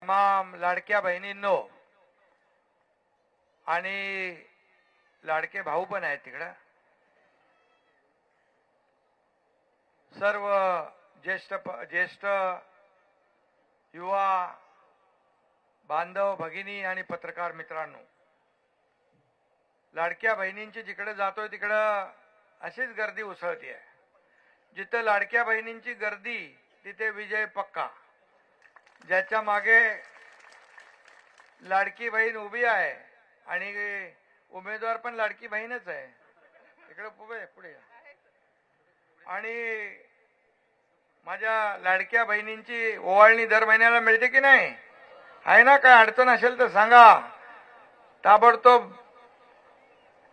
तमाम लाडक्या बहिणींनो आणि लाडके भाऊ पण आहेत तिकडे, सर्व ज्येष्ठ युवा बांधव भगिनी आणि पत्रकार मित्रांनो, लाडक्या बहिणींची जिकडे जातोय तिकडे अशीच गर्दी उसळते. जिथे लाडक्या बहिणींची गर्दी तिथे विजय पक्का. ज्याच्या मागे लाडकी बहीण उभी आहे आणि उमेदवार पण लाडकी बहीणच आहे. इकडे पुढे आणि माझ्या लाडक्या बहिणींची ओवाळणी दर महिन्याला मिळते की नाही? आहे ना? काय अडचण असेल तर सांगा, ताबडतोब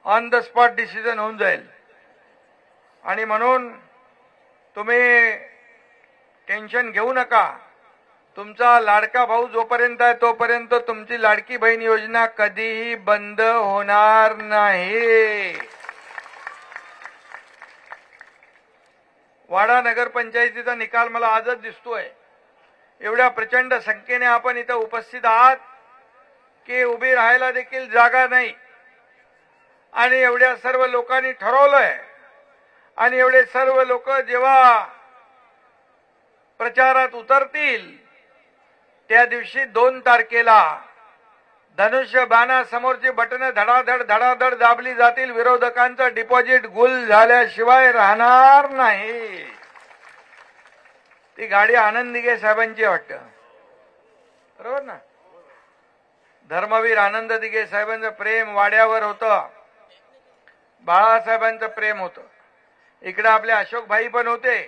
ऑन द स्पॉट डिसिजन होऊन जाईल. आणि म्हणून तुम्ही टेन्शन घेऊ नका. तुमचा लाडका भाऊ जोपर्यंत आहे तोपर्यंत तुमची लाडकी बहीण योजना कधीही बंद होणार नाही. वाडा नगरपंचायतीचा निकाल मला आजच दिसतोय. एवढ्या प्रचंड संख्येने आपण इथं उपस्थित आहात की उभी राहायला देखील जागा नाही. आणि एवढ्या सर्व लोकांनी ठरवलंय आणि एवढे सर्व लोक जेव्हा प्रचारात उतरतील त्या दिवशी 2 तारखेला धनुष्य बाणासमोरची बटन धडाधड दाबली जातील. विरोधकांचं डिपॉझिट गुल झाल्याशिवाय राहणार नाही. ती गाडी आनंद दिघे साहेबांची वाटतं, बरोबर ना? धर्मवीर आनंद दिघे साहेबांचं प्रेम वाड्यावर होतं, बाळासाहेबांचं प्रेम होतं. इकडे आपले अशोक भाई पण होते,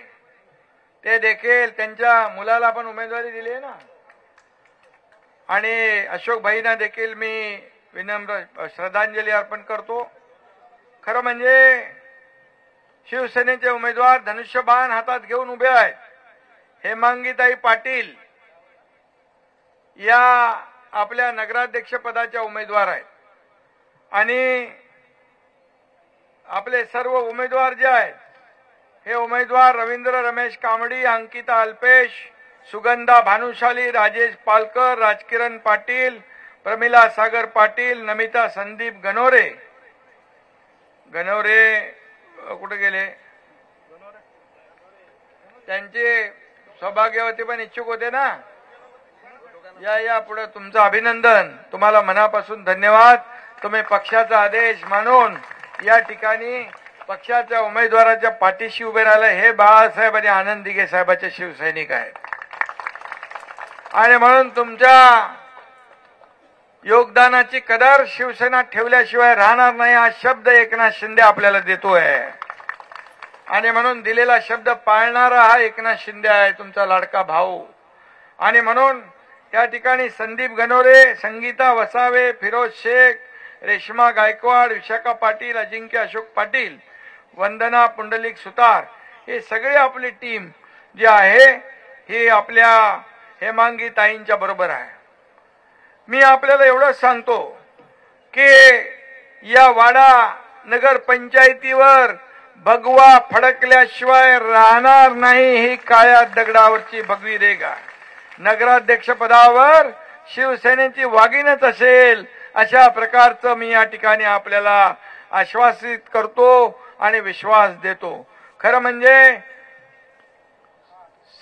ते देखील त्यांच्या मुलाला पण उमेदवारी दिली ना. आणि अशोक भाईंना देखील मी विनम्र श्रद्धांजली अर्पण करतो. खरं म्हणजे शिवसेनेचे उमेदवार धनुष्यबाण हातात घेऊन उभे आहेत. हेमांगीताई पाटील या आपल्या नगराध्यक्ष पदाच्या उमेदवार आहेत. आणि आपले सर्व उमेदवार जे आहेत हे उमेदवार रवींद्र रमेश कामडी, अंकिता अल्पेश, सुगंधा भानुशाली, राजेश पालकर, राजकिरण पाटील, प्रमिला सागर पाटील, नमिता संदीप गणोरे कुठे गेले? त्यांचे सौभाग्यवती पण इच्छुक होते ना. या पुढे तुमचं अभिनंदन. तुम्हाला मनापासून धन्यवाद. तुम्ही पक्षाचा आदेश मानून या ठिकाणी पक्षाच्या उमेदवाराच्या पाठीशी उभे राहिले. हे बाळासाहेब आणि आनंद दिघे साहेबांचे शिवसैनिक आहेत. आणि म्हणून तुमच्या योगदानाची कदर शिवसेना ठेवल्याशिवाय राहणार नाही हा शब्द एकनाथ शिंदे आपल्याला देतोय. आणि म्हणून दिलेला शब्द पाळणारा हा एकनाथ शिंदे आहे, तुमचा लाडका भाऊ. आणि म्हणून त्या ठिकाणी संदीप गणोरे, संगीता वसावे, फिरोज शेख, रेश्मा गायकवाड, विशाखा पाटील, अजिंक्य अशोक पाटील, वंदना पुंडलिक सुतार, हे सगळे आपली टीम जी आहे ही आपल्या हेमांगी ताईंच्या बरोबर आहे. मी आपल्याला एवढंच सांगतो की या वाडा नगर पंचायतीवर भगवा फडकल्याशिवाय राहणार नाही. ही काळ्या दगडावरची भगवी रेघ आहे. नगराध्यक्ष पदावर शिवसेनेची वाघीणच असेल अशा प्रकारचं मी या ठिकाणी आपल्याला आश्वासित करतो आणि विश्वास देतो. खरं म्हणजे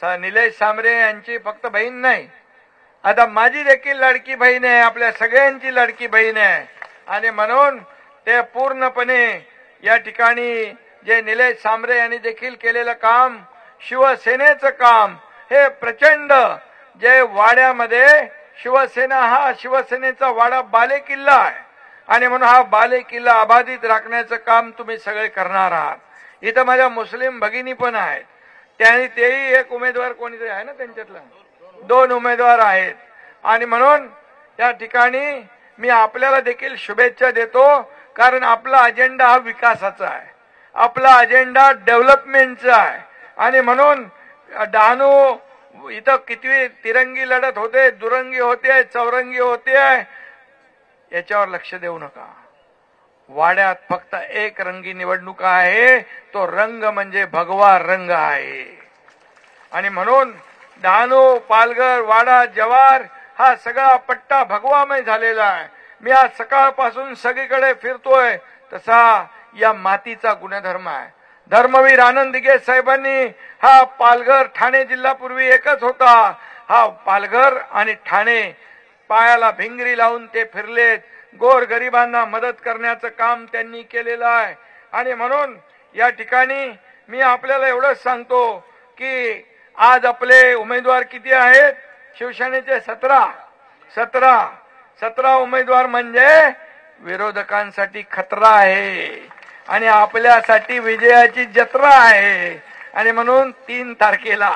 निलेश सांबरे यांची फक्त बहीण नाही, आता माझी देखील लाडकी बहीण आहे, आपल्या सगळ्यांची लाडकी बहीण आहे. आणि म्हणून ते पूर्णपणे या ठिकाणी जे निलेश सांबरे यांनी देखील केलेलं काम, शिवसेनेचं काम, हे प्रचंड जे वाड्यामध्ये शिवसेनेचा वाडा बालेकिल्ला आहे. आणि म्हणून हा बालेकिल्ला अबाधित राखण्याचं काम तुम्ही सगळे करणार आहात. इथं माझ्या मुस्लिम भगिनी पण आहेत, तेही एक उमेदवार कोणीतरी आहे ना, त्यांच्यातला 2 उमेदवार आहेत. आणि म्हणून या ठिकाणी मी आपल्याला देखील शुभेच्छा देतो, कारण आपला अजेंडा हा विकासाचा आहे, आपला अजेंडा डेव्हलपमेंटचा आहे. आणि म्हणून डहाणू इथं किती तिरंगी लढत होते, दुरंगी होते, चौरंगी होते, याच्यावर लक्ष देऊ नका. वाड्यात फक्त एक रंगी निवडणूक आहे, तो रंग म्हणजे भगवा रंग आहे. आणि म्हणून डहाणू, पालघर, वाडा, जव्हार हा सगळा पट्टा भगवामय झालेला आहे. मी आज सकाळपासून सगळीकडे फिरतोय. तसा या मातीचा गुणधर्म आहे. धर्मवीर आनंद दिघे साहेबांनी हा पालघर ठाणे जिल्हा पूर्वी एकच होता. हा पालघर आणि ठाणे पायाला भिंगरी लावून ते फिरलेत. गोर गरिबांना मदत करण्याचं काम त्यांनी केलेलं आहे. आणि म्हणून या ठिकाणी मी आपल्याला एवढंच सांगतो की आज आपले उमेदवार किती आहेत? शिवसेनेचे 17 उमेदवार म्हणजे विरोधकांसाठी खतरा आहे आणि आपल्यासाठी विजयाची जत्रा आहे. आणि म्हणून 3 तारखेला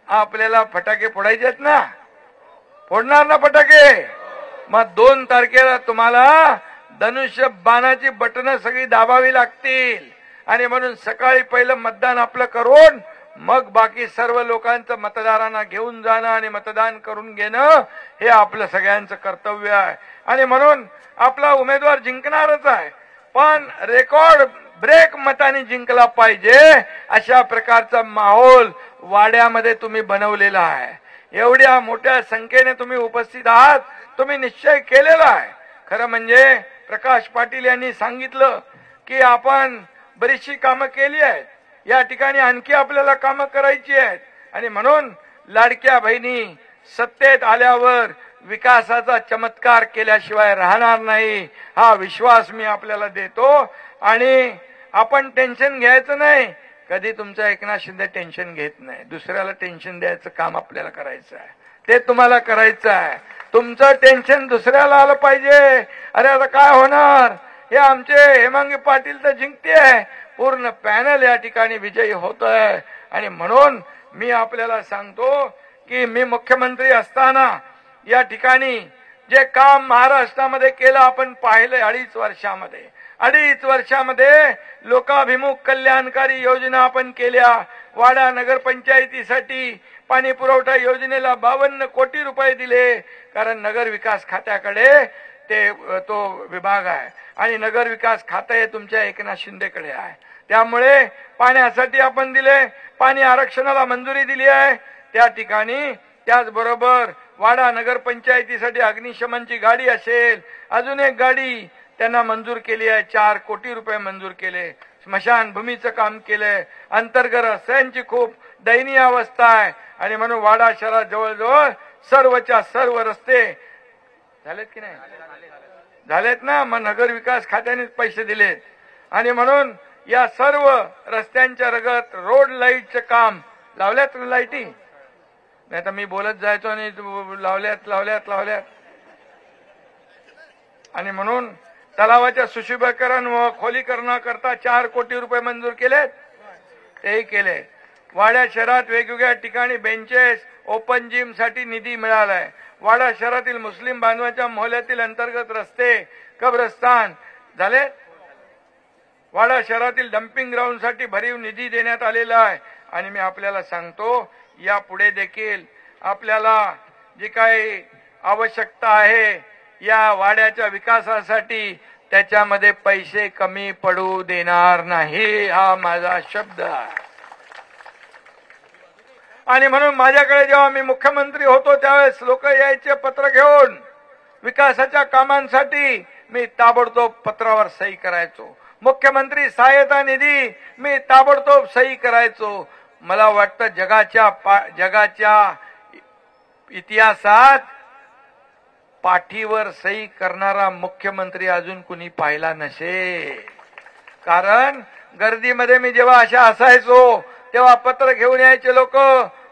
आपल्याला फटाके फोडायचे आहेत ना? फोडणार ना फटाके? मग 2 तारखेला तुम्हाला धनुष्य बाणाची बटणं सगळी दाबावी लागतील. आणि म्हणून सकाळी पहिलं मतदान आपलं करून मग बाकी सर्व लोकांचं मतदारांना घेऊन जाणं आणि मतदान करून घेणं हे आपलं सगळ्यांचं कर्तव्य आहे. आणि म्हणून आपला उमेदवार जिंकणारच आहे, पण रेकॉर्ड ब्रेक मताने जिंकला पाहिजे अशा प्रकारचा माहोल वाड्यामध्ये तुम्ही बनवलेला आहे. एवढ्या मोठ्या संख्येने तुम्ही उपस्थित आहात. तुम्ही निश्चय केलेला आहे. खरं म्हणजे प्रकाश पाटील यांनी सांगितलं की आपण बरीचशी कामं केली आहेत. या ठिकाणी आणखी आपल्याला कामं करायची आहेत. आणि म्हणून लाडक्या बहिणी सत्तेत आल्यावर विकासाचा चमत्कार केल्याशिवाय राहणार नाही हा विश्वास मी आपल्याला देतो. आणि आपण टेन्शन घ्यायचं नाही. कधी तुमचा एकनाथ शिंदे टेन्शन घेत नाही. दुसऱ्याला टेन्शन द्यायचं काम आपल्याला करायचं आहे. ते तुम्हाला करायचं आहे. तुमचं टेन्शन दुसऱ्याला आलं पाहिजे. अरे आता काय होणार? हे आमचे हेमांगी पाटील तर जिंकते, पूर्ण पॅनल या ठिकाणी विजयी होतोय. आणि म्हणून मी आपल्याला सांगतो की मी मुख्यमंत्री असताना या ठिकाणी जे काम महाराष्ट्रामध्ये केलं आपण पाहिलं. 2.5 वर्षामध्ये लोकाभिमुख कल्याणकारी योजना आपण केल्या. वाडा नगरपंचायतीसाठी पाणी पुरवठा योजनेला 52 कोटी रुपये दिले. कारण नगर विकास खात्याकडे तो विभाग आहे आणि नगर विकास खातं हे तुमच्या एकनाथ शिंदेकडे आहे. त्यामुळे पाण्यासाठी आपण दिले. पाणी आरक्षणाला मंजुरी दिली आहे त्या ठिकाणी. त्याचबरोबर वाडा नगरपंचायतीसाठी अग्निशमनची गाडी असेल, अजून एक गाडी त्यांना मंजूर केली आहे. 4 कोटी रुपये मंजूर केले. स्मशानभूमीचं काम केलंय. अंतर्गत रस्त्यांची खूप दयनीय अवस्था आहे. आणि म्हणून वाडा शहरात जवळजवळ सर्वच्या सर्व रस्ते झालेत की नाही? झालेत ना? मग नगर विकास खात्यानेच पैसे दिलेत. आणि म्हणून या सर्व रस्त्यांच्या रगत रोड लाईटचं काम लावल्यात. लाईटी नाही तर मी बोलत जायचो आणि लावल्यात. आणि म्हणून तलावाच्या सुशोभीकरण व खोलीकरणाकरता 4 कोटी रुपये मंजूर केलेत. तेही केले. वाडा शहरात वेगवेगळ्या ठिकाणी बेंचेस, ओपन जिम साठी निधी मिळालाय. वाडा शहरातील मुस्लिम बांधवांच्या मोहल्ल्यातील अंतर्गत रस्ते, कब्रस्तान झाले. वाडा शहरातील डम्पिंग ग्राउंड साठी भरीव निधी देण्यात आलेला आहे. आणि मी आपल्याला सांगतो यापुढे देखील आपल्याला जी काही आवश्यकता आहे या वाड्याच्या विकासासाठी त्याच्यामध्ये पैसे कमी पडू देणार नाही हा माझा शब्द आहे. आणि म्हणून माझ्याकडे जेव्हा मी मुख्यमंत्री होतो त्यावेळेस लोक यायचे पत्र घेऊन विकासाच्या कामांसाठी. मी ताबडतोब पत्रावर सही करायचो. मुख्यमंत्री सहायता निधी मी ताबडतोब सही करायचो. मला वाटतं जगाच्या इतिहासात पाठीवर सही करणारा मुख्यमंत्री अजून कुणी पाहिला नसेल. कारण गर्दीमध्ये मी जेव्हा अशा असायचो तेव्हा पत्र घेऊन यायचे लोक.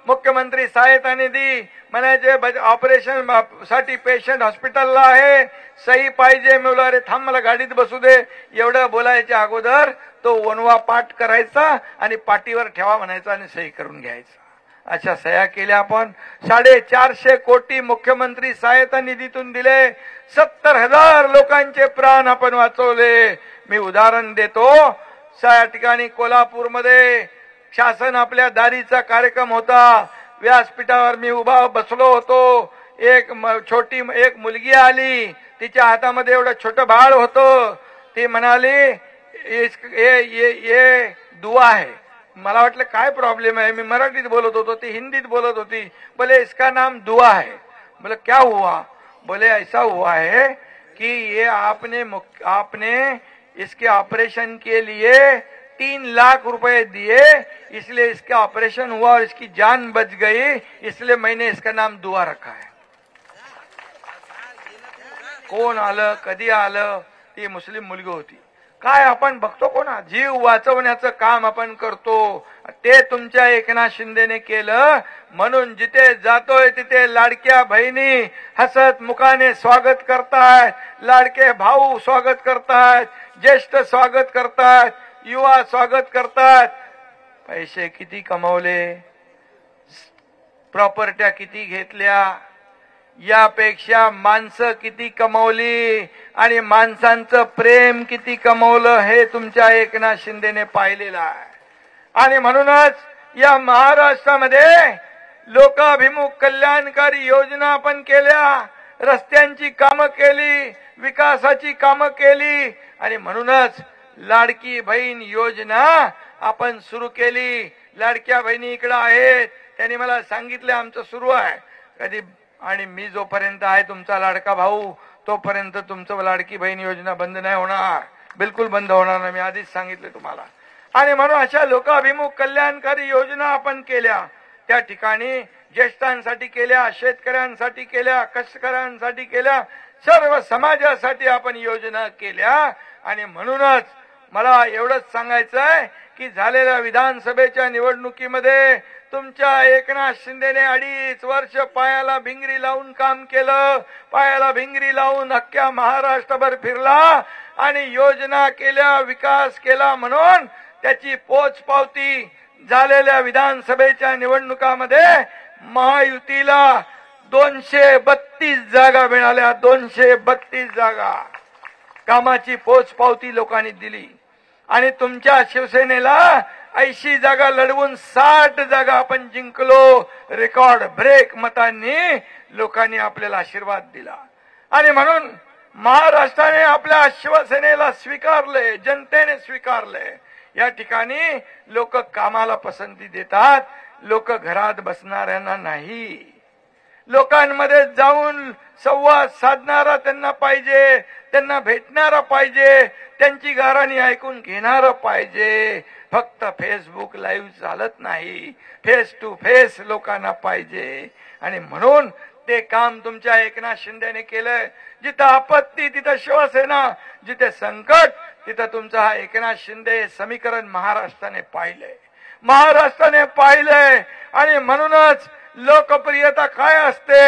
मुख्यमंत्री सहायता निधी म्हणायचे, ऑपरेशन साठी पेशंट हॉस्पिटलला आहे, सही पाहिजे. मी बोललो अरे थांब मला गाडीत बसू दे. एवढं बोलायच्या अगोदर तो वनवा पाठ करायचा आणि पाठीवर ठेवा म्हणायचा आणि सही करून घ्यायचा. अशा सह्या केल्या आपण. 450 कोटी मुख्यमंत्री सहायता निधीतून दिले. 70,000 लोकांचे प्राण आपण वाचवले. मी उदाहरण देतो. या ठिकाणी कोल्हापूरमध्ये शासन आपल्या दारीचा कार्यक्रम होता. व्यासपीठावर मी उभा बसलो होतो. एक मुलगी आली. तिच्या हातामध्ये एवढं छोटं बाळ होतं. ती म्हणाली ये दुआ है. मला वाटलं काय प्रॉब्लेम आहे. मी मराठीत बोलत होतो, ती हिंदीत बोलत होती. बोले इसका नाम दुआ है. बोले क्या हुआ? बोले ऐसा हुआ है कि ये आपने इसके ऑपरेशन के लिए 3 लाख रुपए दिए, इसलिए इसका ऑपरेशन हुआ और इसकी जान बच गई, इसलिए मैंने इसका नाम दुआ रखा है. कोण आलं, कधी आलं? ती मुस्लिम मुलगी होती. काय आपण बघतो कोणा, जीव वाचवण्याचं काम आपण करतो. ते तुमच्या एकनाथ शिंदेने केलं. म्हणून जिथे जातोय तिथे लाडक्या बहिणी हसत मुखाने स्वागत करतायत, लाडके भाऊ स्वागत करतायत, ज्येष्ठ स्वागत करतायत, युवा स्वागत करतात. पैसे किती कमवले, प्रॉपर्ट्या किती घेतल्या, यापेक्षा माणसं किती कमवली आणि माणसांचं प्रेम किती कमवलं हे तुमच्या एकनाथ शिंदेने पाहिलेलं आहे. आणि म्हणूनच या महाराष्ट्रामध्ये लोकाभिमुख कल्याणकारी योजना आपण केल्या, रस्त्यांची कामं केली, विकासाची कामं केली आणि म्हणूनच लाडकी बहीण योजना आपण सुरू केली. लाडक्या बहिणी इकडे आहेत, त्यांनी मला सांगितलं आमचं सुरू आहे. कधी आणि मी जोपर्यंत आहे तुमचा लाडका भाऊ तोपर्यंत तुमचं लाडकी बहीण योजना बंद नाही होणार, बिलकुल बंद होणार नाही, मी आधीच सांगितले तुम्हाला. आणि म्हणून अशा लोकाभिमुख कल्याणकारी योजना आपण केल्या. त्या ठिकाणी ज्येष्ठांसाठी केल्या, शेतकऱ्यांसाठी केल्या, कष्टकऱ्यांसाठी केल्या, सर्व समाजासाठी आपण योजना केल्या. आणि म्हणूनच मला एवढंच सांगायचं आहे की झालेल्या विधानसभेच्या निवडणुकीमध्ये तुमच्या एकनाथ शिंदेने 2.5 वर्ष पायाला भिंगरी लावून काम केलं, पायाला भिंगरी लावून अख्ख्या महाराष्ट्रभर फिरला आणि योजना केल्या, विकास केला. म्हणून त्याची पोचपावती झालेल्या विधानसभेच्या निवडणुकामध्ये महायुतीला 232 जागा मिळाल्या. 232 जागा कामाची पोचपावती लोकांनी दिली. आणि तुमच्या शिवसेनेला 80 जागा लढवून 60 जागा आपण जिंकलो. रेकॉर्ड ब्रेक मतांनी लोकांनी आपल्याला आशीर्वाद दिला. आणि म्हणून महाराष्ट्राने आपल्या शिवसेनेला स्वीकारले, जनतेने स्वीकारले. या ठिकाणी लोक कामाला पसंती देतात, लोक घरात बसणाऱ्यांना नाही. लोकांमध्ये जाऊन संवाद साधणारा त्यांना पाहिजे, त्यांना भेटणारा पाहिजे, त्यांची गाराणी ऐकून घेणारं पाहिजे. फक्त फेसबुक लाईव्ह चालत नाही, फेस टू फेस लोकांना पाहिजे. आणि म्हणून ते काम तुमच्या एकनाथ शिंदेने केलंय. जिथं आपत्ती तिथं शिवसेना, जिथे संकट तिथं तुमचा हा एकनाथ शिंदे समीकरण महाराष्ट्राने पाहिलंय, महाराष्ट्राने पाहिलंय. आणि म्हणूनच लोकप्रियता काय असते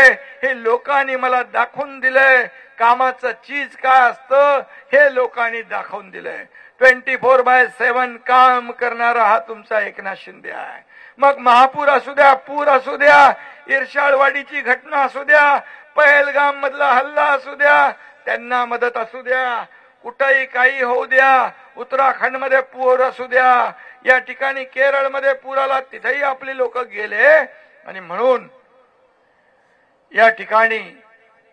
हे लोकांनी मला दाखवून दिलंय. कामाचं चीज काय असतं हे लोकांनी दाखवून दिलंय. 24/7 काम करणारा हा तुमचा एकनाथ शिंदे आहे. मग महापूर असू द्या, पूर असू द्या, इर्षाळवाडीची घटना असू द्या, पहलगाम मधला हल्ला असू द्या, त्यांना मदत असू द्या, कुठेही काही होऊ द्या. उत्तराखंड मध्ये पूर असू द्या, या ठिकाणी केरळमध्ये पूर आला तिथेही आपली लोक गेले. आणि म्हणून या ठिकाणी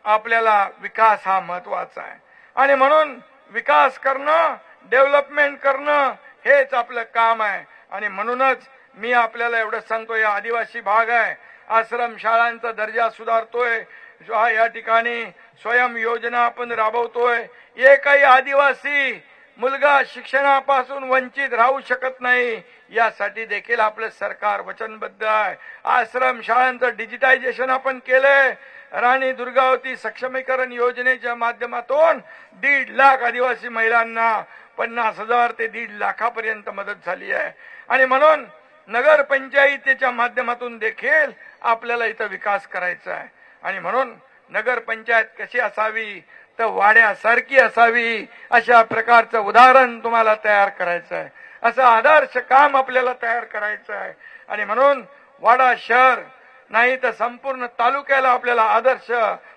आपल्याला विकास हा महत्वाचा आहे. आणि म्हणून विकास करणं, डेव्हलपमेंट करणं हेच आपलं काम आहे. आणि म्हणूनच मी आपल्याला एवढं सांगतो, या आदिवासी भाग आहे, आश्रम शाळांचा दर्जा सुधारतोय, या ठिकाणी स्वयं योजना आपण राबवतोय. एकही आदिवासी मुलगा शिक्षणापासून वंचित राहू शकत नाही, यासाठी देखील आपलं सरकार वचनबद्ध आहे. आश्रम शाळांचं डिजिटायझेशन आपण केलंय. राणी दुर्गावती सक्षमीकरण योजनेच्या माध्यमातून 1.5 लाख आदिवासी महिलांना 50,000 ते 1.5 लाखापर्यंत मदत झाली आहे. आणि म्हणून नगर पंचायतीच्या माध्यमातून देखील आपल्याला इथं विकास करायचा आहे. आणि म्हणून नगर पंचायत कशी असावी तर वाड्यासारखी असावी, अशा प्रकारचं उदाहरण तुम्हाला तयार करायचं आहे. असं आदर्श काम आपल्याला तयार करायचं आहे. आणि म्हणून वाडा शहर नाही तर संपूर्ण तालुक्याला आपल्याला आदर्श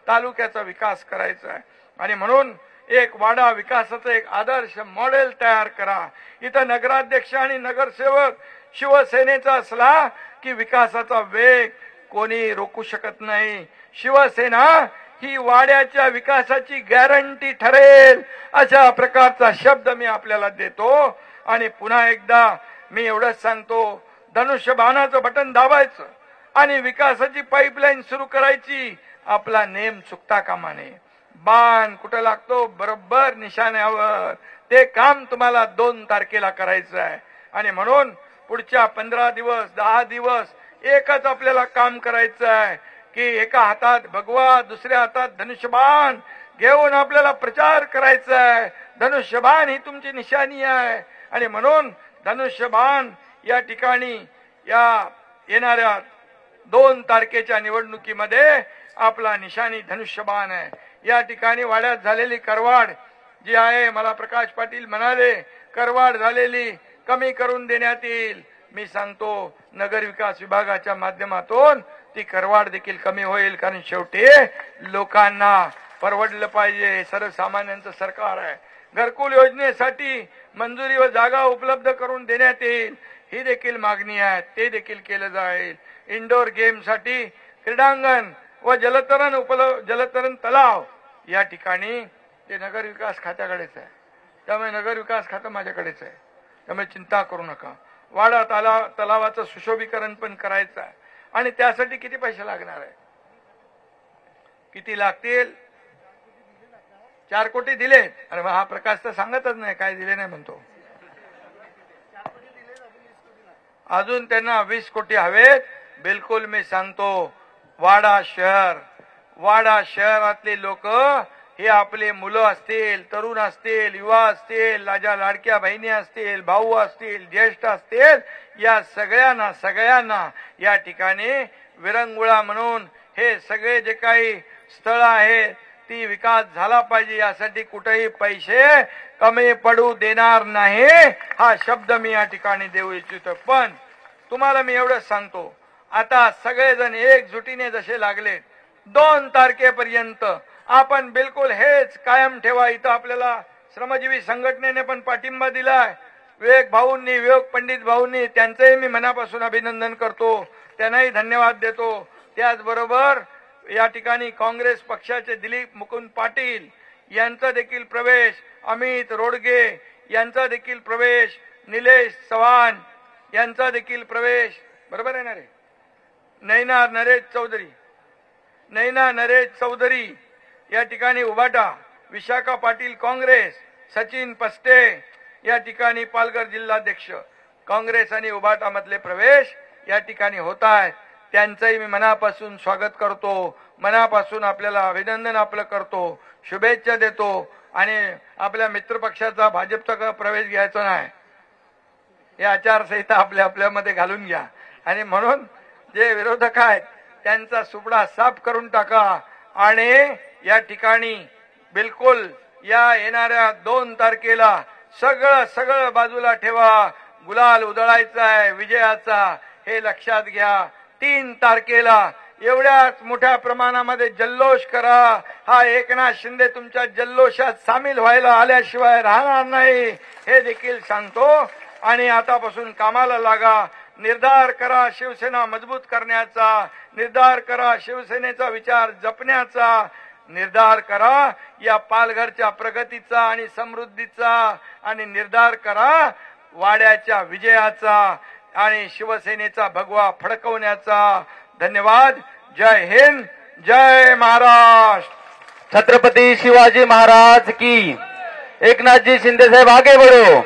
तालुक्याचा विकास करायचा आहे. आणि म्हणून एक वाडा विकासाचं एक आदर्श मॉडेल तयार करा. इथं नगराध्यक्ष आणि नगरसेवक शिवसेनेचा असला की विकासाचा वेग कोणी रोखू शकत नाही. शिवसेना ही वाड्याच्या विकासाची गॅरंटी ठरेल, अशा प्रकारचा शब्द मी आपल्याला देतो. आणि पुन्हा एकदा मी एवढंच सांगतो, धनुष्यबाणाचं बटन दाबायचं आणि विकासाची पाईपलाईन सुरू करायची. आपला नेम चुकता कामा नये. बाण कुठं लागतो बरोबर निशाण्यावर. ते काम तुम्हाला 2 तारखेला करायचं आहे. आणि म्हणून पुढच्या 15 दिवस 10 दिवस एकच आपल्याला काम करायचं आहे की एका हातात भगवा दुसऱ्या हातात धनुष्यबाण घेऊन आपल्याला प्रचार करायचा आहे. धनुष्यबाण ही तुमची निशाणी आहे. आणि म्हणून धनुष्यबाण या ठिकाणी या येणाऱ्या 2 तारखेच्या निवडणुकीमध्ये आपला निशाणी धनुष्यबाण आहे. या ठिकाणी वाड्यात झालेली करवाढ जी आहे, मला प्रकाश पाटील म्हणाले करवाढ झालेली कमी करून देण्यात येईल. मी सांगतो नगर विकास विभागाच्या माध्यमातून ती करवाढ देखील कमी होईल. कारण शेवटी लोकांना परवडलं पाहिजे. सर्वसामान्यांचं सरकार आहे. घरकुल योजनेसाठी मंजुरी व जागा उपलब्ध करून देण्यात येईल ही देखील मागणी आहे. ते देखील केलं जाईल. इंडोर गेमसाठी क्रीडांगण व जलतरण तलाव या ठिकाणी ते नगर विकास खात्याकडेच आहे. त्यामुळे नगर विकास खातं माझ्याकडेच आहे. त्यामुळे चिंता करू नका. वाडा तलावाचं सुशोभीकरण पण करायचं आहे. आणि त्यासाठी किती पैसे लागणार आहे? किती लागतील? 4 कोटी दिले. अरे हा प्रकाश तर सांगतच नाही काय दिले नाही म्हणतो. अजून त्यांना 20 कोटी हवेत. बिलकुल मी सांगतो वाडा शहरातले लोक हे आपले मुलं असतील, तरुण असतील, युवा असतील, माझ्या लाडक्या बहिणी असतील, भाऊ असतील, ज्येष्ठ असतील, या सगळ्यांना या ठिकाणी विरंगुळा म्हणून हे सगळे जे काही स्थळ आहेत ती विकास झाला पाहिजे. यासाठी कुठेही पैसे कमी पडू देणार नाही हा शब्द मी या ठिकाणी देऊ इच्छितो. पण तुम्हाला मी एवढंच सांगतो, आता सगळेजण एकजुटीने जसे लागले 2 तारखेपर्यंत आपण बिलकुल हेच कायम ठेवा. इथं आपल्याला श्रमजीवी संघटनेने पण पाठिंबा दिलाय. विवेक पंडित भाऊंनी त्यांचंही मी मनापासून अभिनंदन करतो. त्यांनाही धन्यवाद देतो. त्याचबरोबर या ठिकाणी काँग्रेस पक्षाचे दिलीप मुकुंद पाटील यांचा देखील प्रवेश, अमित रोडगे यांचा देखील प्रवेश, निलेश चव्हाण यांचा देखील प्रवेश, बरोबर आहे ना रे? नैना नरेश चौधरी या ठिकाणी उभाटा, विशाखा पाटील काँग्रेस, सचिन पस्ते या ठिकाणी पालघर जिल्हाध्यक्ष. काँग्रेस आणि उभाटा मधले प्रवेश या ठिकाणी होत आहेत. त्यांचंही मी मनापासून स्वागत करतो. मनापासून आपल्याला अभिनंदन आपलं करतो, शुभेच्छा देतो. आणि आपल्या मित्रपक्षाचा भाजपचा प्रवेश घ्यायचा नाही. हे आचारसंहिता आपल्यामध्ये घालून घ्या. आणि म्हणून जे विरोधक आहेत त्यांचा सुपडा साफ करून टाका. आणि या ठिकाणी बिलकुल या येणाऱ्या 2 तारखेला सगळं बाजूला ठेवा. गुलाल उधळायचा आहे विजयाचा, हे लक्षात घ्या. 3 तारखेला एवढ्याच मोठ्या प्रमाणामध्ये जल्लोष करा. हा एकनाथ शिंदे तुमच्या जल्लोषात सामील व्हायला आल्याशिवाय राहणार नाही हे देखील सांगतो. आणि आतापासून कामाला लागा. निर्धार करा शिवसेना मजबूत करण्याचा, निर्धार करा शिवसेनेचा विचार जपण्याचा, निर्धार करा या पालघरच्या प्रगतीचा आणि समृद्धीचा, आणि निर्धार करा वाड्याच्या विजयाचा आणि शिवसेनेचा भगवा फडकवण्याचा. धन्यवाद. जय हिंद, जय महाराष्ट्र. छत्रपती शिवाजी महाराज की. एकनाथ जी शिंदे साहेब आगे बढ़ो.